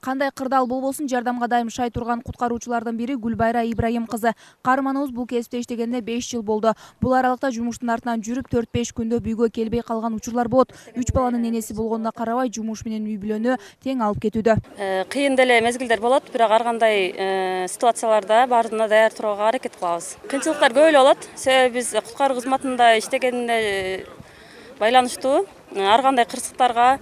Кандай кырдаал болбосун жардамга дайым шай турган куткаруучулардын бири Гүлбайра Ибраим кызы. Каарманыбыз бул кесипте иштегенине 5 жыл болду. Бул аралыкта жумуштун артынан жүрүп 4-5 күндө үйгө келбей калган учурлар болот. 3 баланын энеси болгонуна карабай жумуш менен үй бүлөнү тең алып кетүүдө. Кыйын деле мезгилдер болот, бирок ар кандай ситуацияларда баарына даяр турууга аракет кылабыз. Кыйынчылыктар көп эле болот. Себеби биз куткаруу кызматында иштегенине байланыштуу ар кандай кырсыктарга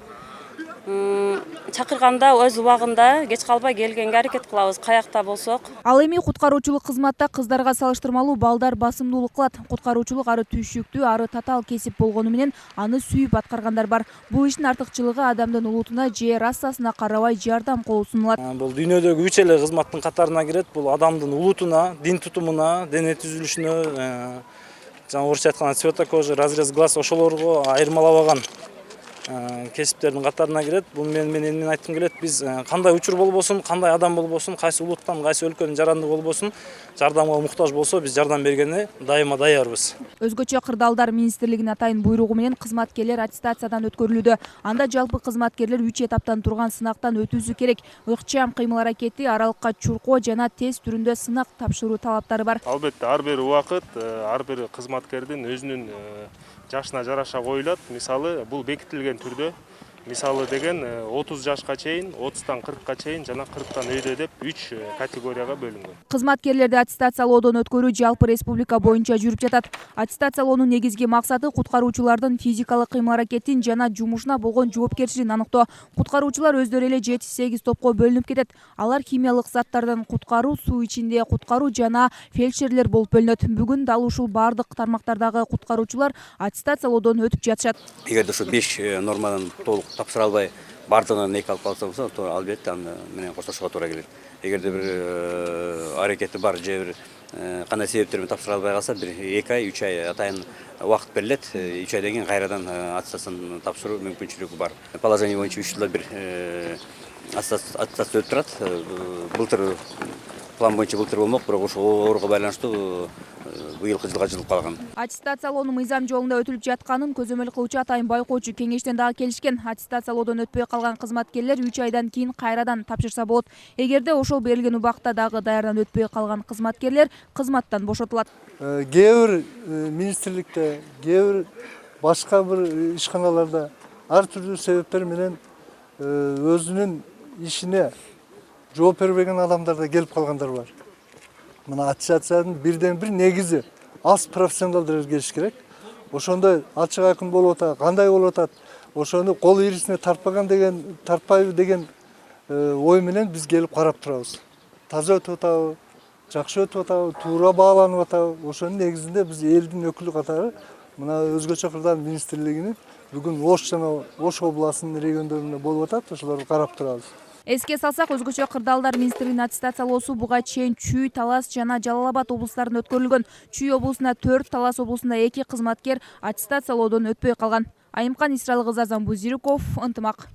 чакырганда өз убагында кеч калбай келгенге аракет кылабыз, каякта болсок. Ал эми куткаруучулук кызматта кыздарга салыштырмалуу балдар басымдуулук кылат. Куткаруучулук ары түйшүктүү, ары татаал кесип болгону менен аны сүйүп аткаргандар бар. Бул иштин артыкчылыгы адамдын улутуна же расасына карабай жардам колу сунулат. Бул дүйнөдөгү 3 эле кызматтын катарына кирет. Бул адамдын улутуна, дин тутумуна, дене түзүлүшүнө, жана орусча айтканда цвета кожи, разрез глаз ошолорго айырмалабаган кесиптердин катарына кирет. Бул мен айткым келет, биз кандай учур болбосун, кандай адам болбосун, кайсы улуттан, кайсы өлкөнүн жаранды болбосун, жардамга муктаж болсо биз жардам бергенге дайыма даярбыз. Өзгөчө кырдаалдар министрлигинин атайын буйругу менен кызматкерлер аттестациядан өткөрүлүүдө. Анда жалпы кызматкерлер 3 этаптан турган сынактан өтүүсү керек. Ыкчам кыймыл аракети, аралыкка чуркоо жана тест түрүндө сынак тапшыруу талаптары бар. Албетте ар бир убакыт ар бир кызматкердин өзүнүн жашына жараша коюлат. Мисалы бул бекитилген түрдө. Мисалы деген 30 жашка чейин, 30-тан 40-ка чейин жана 40-тан өйдө деп 3 категорияга бөлүнгөн. Кызматкерлерди аттестациялоодон өткөрүү жалпы республика боюнча жүрүп жатат. Аттестациялоонун негизги максаты куткаруучулардын физикалык кыймыл аракетин жана жумушуна болгон жоопкерчилигин аныктоо. Куткаруучулар өздөрү эле 7-8 топко бөлүнүп кетет. Алар химиялык заттардан куткаруу, суу ичинде куткаруу жана фельдшерлер болуп бөлүнөт. Бүгүн дал ушул бардык тармактардагы куткаруучулар аттестациялоодон өтүп жатышат. Эгерде ушу 5 нормадан толук тапшыра албай бардыгынан эки алып калса болсо, албетте аны менен коштошууга туура келет. Эгерде бир аракети бар же бир кандай себептер менен тапшыра албай калса, бир 2 ай, 3 ай атайын убакыт берилет. 3 айдан кийин кайрадан аттестацияны тапшыруу мүмкүнчүлүгү бар. Положение боюнча 3 жылда бир аттестация өтүп турат. Былтыр план боюнча былтыр болмок, бирок ошол ооруга байланыштуу быйылкы жылга жылып калган. Аттестациялоонун мыйзам жолунда өтүлүп жатканын көзөмөл кылуучу атайын байкоочу кеңештен дагы келишкен. Аттестациялоодон өтпөй калган кызматкерлер 3 айдан кийин кайрадан тапшырса болот. Эгерде ошол берилген убакта дагы даярдан өтпөй калган кызматкерлер кызматтан бошотулат. Кээ бир министрликте, кээ бир башка бир ишканаларда ар түрдүү себептер менен өзүнүн ишине жооп бербеген адамдар да келип калгандар бар. Мына аттестациянын бирден бир негизи аз профессионалдар келиш керек. Ошондой ачык айкын болуп атат, кандай болуп атат, ошону кол ирисине тартпайбы деген ой менен биз келип карап турабыз. Таза өтүп атабы, жакшы өтүп атабы, туура бааланып атабы, ошонун негизинде биз элдин өкүлү катары мына өзгөчө кырдаал министрлигинин бүгүн Ош жана Ош областынын региондорунда болуп атат, ошолорду карап турабыз. Эске салсак, өзгөчө кырдаалдар министрлигинин аттестациялоосу буга чейин Чүй, Талас жана Жалал Абад облустарында өткөрүлгөн. Чүй облусунда 4, Талас облусунда 2 кызматкер аттестациялоодон өтпөй калган. Айымкан Исралкызы, Азамбузириков, Ынтымак.